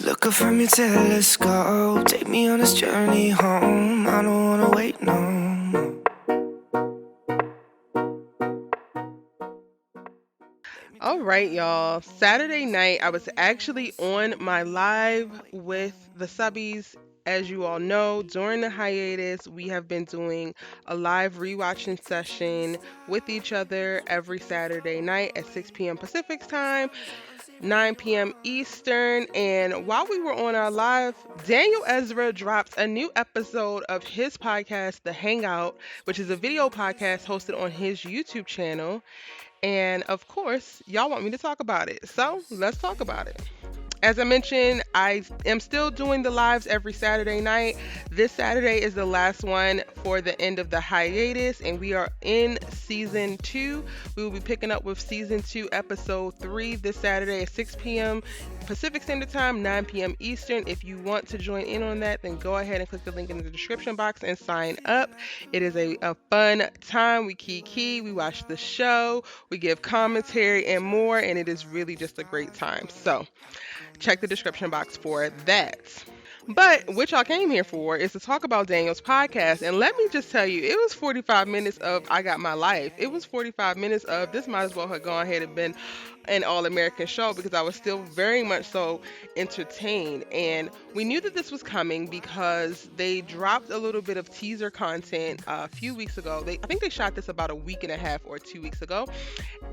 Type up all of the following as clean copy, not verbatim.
Look up from your telescope, take me on this journey home. I don't wanna wait no more. All right, y'all. Saturday night, I was actually on my live with the subbies. As you all know, during the hiatus, we have been doing a live rewatching session with each other every Saturday night at 6 p.m. Pacific time, 9 p.m. Eastern. And while we were on our live, Daniel Ezra dropped a new episode of his podcast, The Hangout, which is a video podcast hosted on his YouTube channel. And of course, y'all want me to talk about it. So let's talk about it. As I mentioned, I am still doing the lives every Saturday night. This Saturday is the last one for the end of the hiatus, and we are in season 2. We will be picking up with season 2, episode 3 this Saturday at 6 p.m. Pacific Standard Time, 9 p.m. Eastern. If you want to join in on that, then go ahead and click the link in the description box and sign up. It is a fun time. We key, we watch the show, we give commentary and more, and it is really just a great time. So, check the description box for that. But what y'all came here for is to talk about Daniel's podcast. And let me just tell you, it was 45 minutes of I Got My Life. It was 45 minutes of this might as well have gone ahead and been an All American show because I was still very much so entertained. And we knew that this was coming because they dropped a little bit of teaser content a few weeks ago. I think they shot this about a week and a half or 2 weeks ago.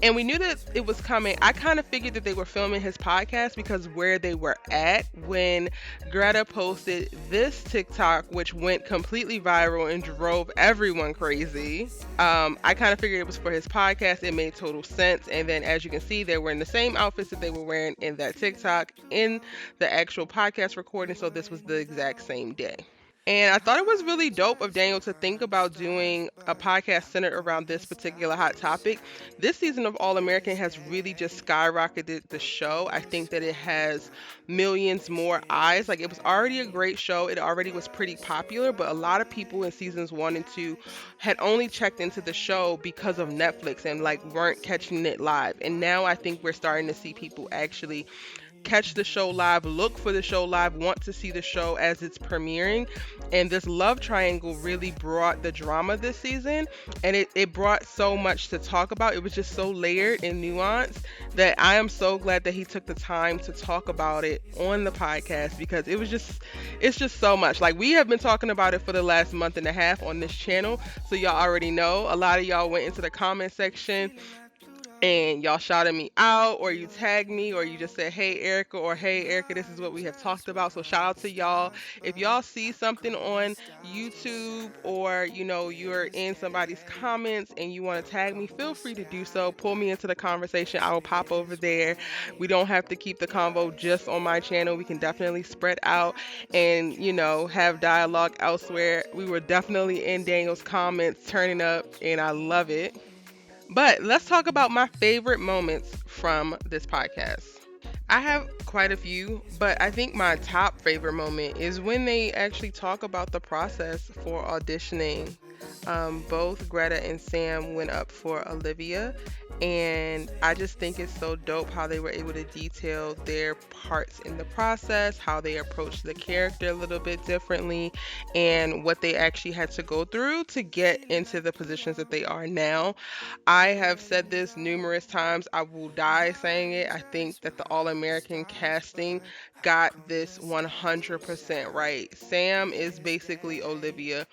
And we knew that it was coming. I kind of figured that they were filming his podcast because where they were at when Greta posted this TikTok, which went completely viral and drove everyone crazy. I kind of figured it was for his podcast. It made total sense. And then, as you can see, they were in the same outfits that they were wearing in that TikTok in the actual podcast recording. So this was the exact same day. And I thought it was really dope of Daniel to think about doing a podcast centered around this particular hot topic. This season of All American has really just skyrocketed the show. I think that it has millions more eyes. Like, it was already a great show. It already was pretty popular, but a lot of people in seasons 1 and 2 had only checked into the show because of Netflix and like weren't catching it live. And now I think we're starting to see people actually catch the show live, look for the show live, want to see the show as it's premiering. And this love triangle really brought the drama this season, and it brought so much to talk about. It was just so layered and nuanced that I am so glad that he took the time to talk about it on the podcast because it's just so much. Like, we have been talking about it for the last month and a half on this channel, so y'all already know. A lot of y'all went into the comment section and y'all shouted me out, or you tagged me, or you just said, "Hey Erica," or "Hey Erica, this is what we have talked about." So shout out to y'all. If y'all see something on YouTube, or you're in somebody's comments and you want to tag me, feel free to do so. Pull me into the conversation. I will pop over there. We don't have to keep the convo just on my channel. We can definitely spread out and have dialogue elsewhere. We were definitely in Daniel's comments turning up, and I love it. But let's talk about my favorite moments from this podcast. I have quite a few, but I think my top favorite moment is when they actually talk about the process for auditioning. Both Greta and Sam went up for Olivia, and I just think it's so dope how they were able to detail their parts in the process, how they approached the character a little bit differently, and what they actually had to go through to get into the positions that they are now. I have said this numerous times. I will die saying it. I think that the All American casting got this 100% right. Sam is basically Olivia.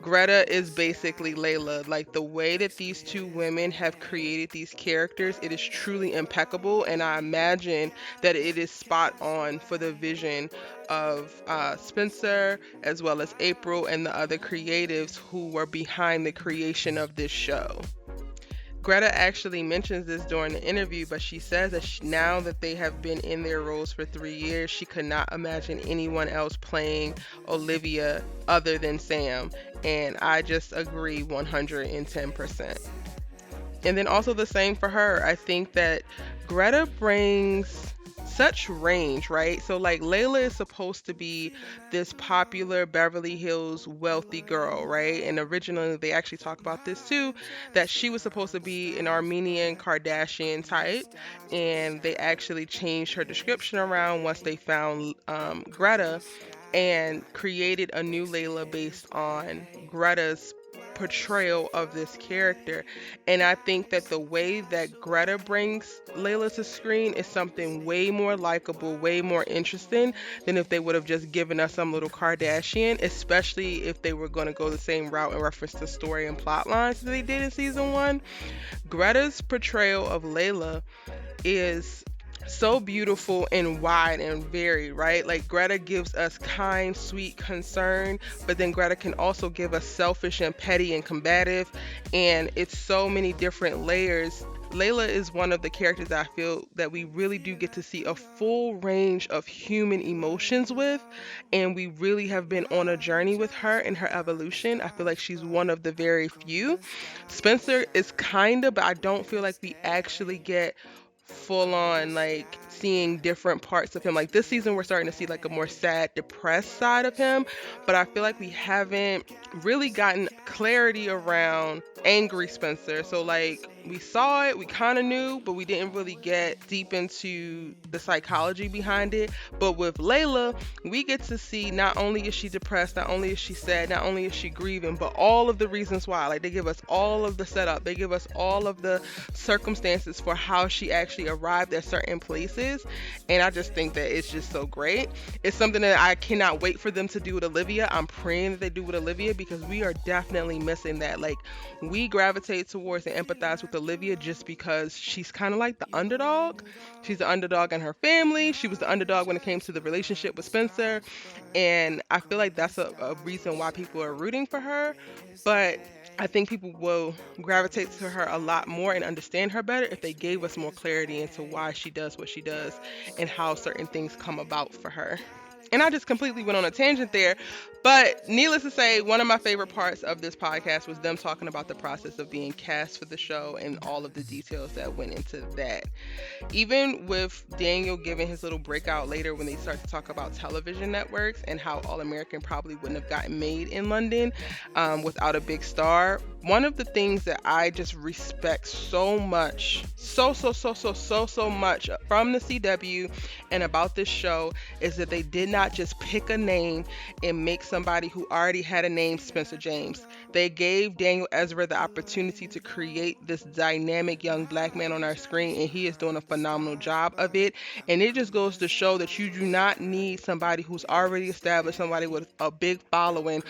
Greta is basically Layla. Like, the way that these two women have created these characters, it is truly impeccable, and I imagine that it is spot on for the vision of Spencer as well as April and the other creatives who were behind the creation of this show. Greta actually mentions this during the interview, but she says that now that they have been in their roles for 3 years, she could not imagine anyone else playing Olivia other than Sam. And I just agree 110%. And then also the same for her. I think that Greta brings such range, right? So like Layla is supposed to be this popular Beverly Hills wealthy girl, right? And originally they actually talk about this too, that she was supposed to be an Armenian Kardashian type, and they actually changed her description around once they found Greta and created a new Layla based on Greta's portrayal of this character. And I think that the way that Greta brings Layla to screen is something way more likable, way more interesting than if they would have just given us some little Kardashian, especially if they were going to go the same route in reference to story and plot lines that they did in season one. Greta's portrayal of Layla is so beautiful and wide and varied, right? Like Greta gives us kind, sweet concern, but then Greta can also give us selfish and petty and combative, and it's so many different layers. Layla is one of the characters that I feel that we really do get to see a full range of human emotions with, and we really have been on a journey with her and her evolution. I feel like she's one of the very few. Spencer is kinda, but I don't feel like we actually get full on like seeing different parts of him. Like this season we're starting to see like a more sad, depressed side of him, but I feel like we haven't really gotten clarity around angry Spencer. So like we saw it, we kind of knew, but we didn't really get deep into the psychology behind it. But with Layla, we get to see not only is she depressed, not only is she sad, not only is she grieving, but all of the reasons why. Like they give us all of the setup, they give us all of the circumstances for how she actually arrived at certain places. And I just think that it's just so great. It's something that I cannot wait for them to do with Olivia. I'm praying that they do with Olivia because we are definitely missing that. Like we gravitate towards and empathize with Olivia just because she's kind of like the underdog. She's the underdog in her family. She was the underdog when it came to the relationship with Spencer. And I feel like that's a reason why people are rooting for her. But I think people will gravitate to her a lot more and understand her better if they gave us more clarity into why she does what she does and how certain things come about for her. And I just completely went on a tangent there. But needless to say, one of my favorite parts of this podcast was them talking about the process of being cast for the show and all of the details that went into that. Even with Daniel giving his little breakout later when they start to talk about television networks and how All American probably wouldn't have gotten made in London without a big star. One of the things that I just respect so much, so much from the CW and about this show is that they did not just pick a name and make somebody who already had a name Spencer James. They gave Daniel Ezra the opportunity to create this dynamic young black man on our screen, and he is doing a phenomenal job of it. And it just goes to show that you do not need somebody who's already established, somebody with a big following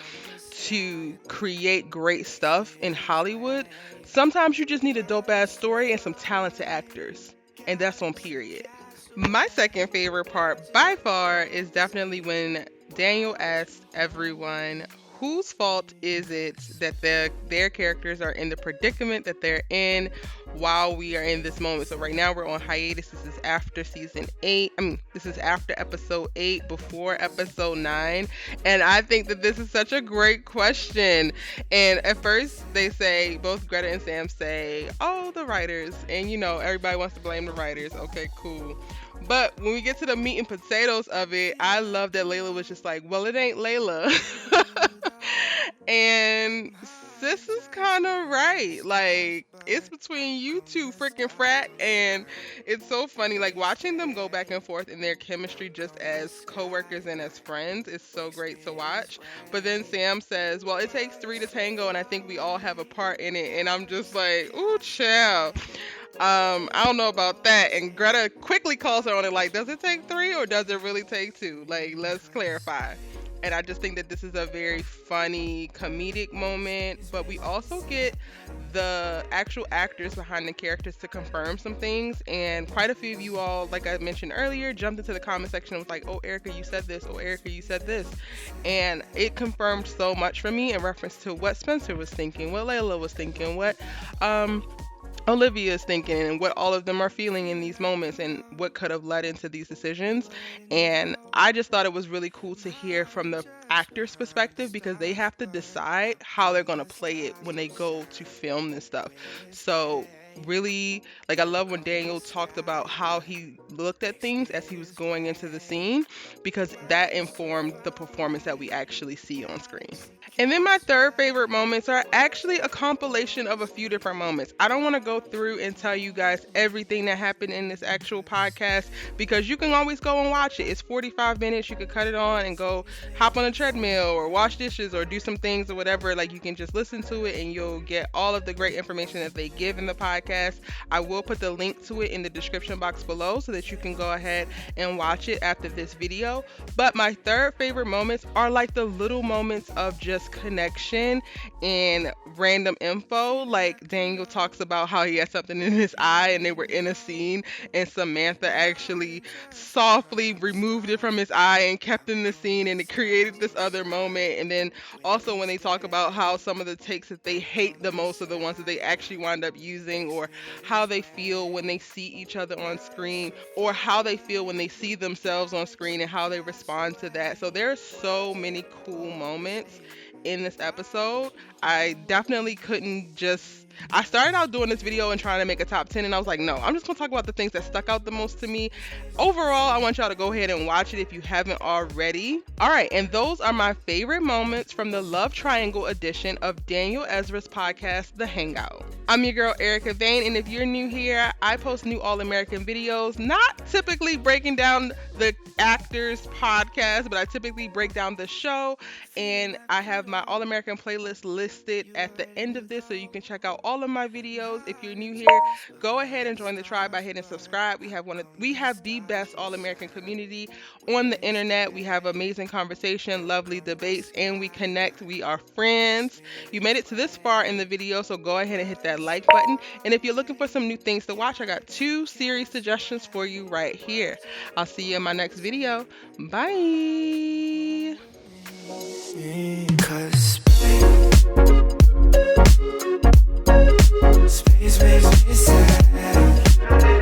to create great stuff in Hollywood. Sometimes you just need a dope ass story and some talented actors. And that's on period. My second favorite part by far is definitely when Daniel asked everyone whose fault is it that their characters are in the predicament that they're in while we are in this moment. So right now we're on hiatus. This is after season 8. This is after episode 8, before episode 9. And I think that this is such a great question. And at first they say, both Greta and Sam say, oh, the writers. And everybody wants to blame the writers. Okay, cool. But when we get to the meat and potatoes of it, I love that Layla was just like, well, it ain't Layla. And sis is kind of right. Like, it's between you two freaking frat. And it's so funny. Like, watching them go back and forth in their chemistry just as co-workers and as friends is so great to watch. But then Sam says, well, it takes 3 to tango, and I think we all have a part in it. And I'm just like, ooh, child. I don't know about that. And Greta quickly calls her on it like, does it take 3 or does it really take 2? Like, let's clarify. And I just think that this is a very funny comedic moment, but we also get the actual actors behind the characters to confirm some things. And quite a few of you all, like I mentioned earlier, jumped into the comment section and was like, oh, Erica, you said this. Oh, Erica, you said this. And it confirmed so much for me in reference to what Spencer was thinking, what Layla was thinking, what Olivia is thinking, and what all of them are feeling in these moments, and what could have led into these decisions. And I just thought it was really cool to hear from the actor's perspective, because they have to decide how they're going to play it when they go to film this stuff. So really, like, I love when Daniel talked about how he looked at things as he was going into the scene, because that informed the performance that we actually see on screen. And then my third favorite moments are actually a compilation of a few different moments. I don't want to go through and tell you guys everything that happened in this actual podcast, because you can always go and watch it. It's 45 minutes. You could cut it on and go hop on a treadmill or wash dishes or do some things or whatever. Like, you can just listen to it and you'll get all of the great information that they give in the podcast. I will put the link to it in the description box below so that you can go ahead and watch it after this video. But my third favorite moments are like the little moments of just connection and random info. Like, Daniel talks about how he had something in his eye and they were in a scene and Samantha actually softly removed it from his eye and kept in the scene, and it created this other moment. And then also when they talk about how some of the takes that they hate the most are the ones that they actually wind up using, or how they feel when they see each other on screen, or how they feel when they see themselves on screen and how they respond to that. So there's so many cool moments in this episode. I definitely couldn't just I started out doing this video and trying to make a top 10, and I was like, no, I'm just gonna talk about the things that stuck out the most to me. Overall, I want y'all to go ahead and watch it if you haven't already. All right, and those are my favorite moments from the Love Triangle edition of Daniel Ezra's podcast, The Hangout. I'm your girl, Erica Vane, and if you're new here, I post new All-American videos, not typically breaking down the actors podcast, but I typically break down the show, and I have my All-American playlist listed at the end of this, so you can check out all of my videos. If you're new here, go ahead and join the tribe by hitting subscribe. We have the best All-American community on the internet. We have amazing conversation, lovely debates, and we connect. We are friends. You made it to this far in the video, so go ahead and hit that like button. And if you're looking for some new things to watch, I got 2 series suggestions for you right here. I'll see you in my next video. Bye. 'Cause space makes me sad.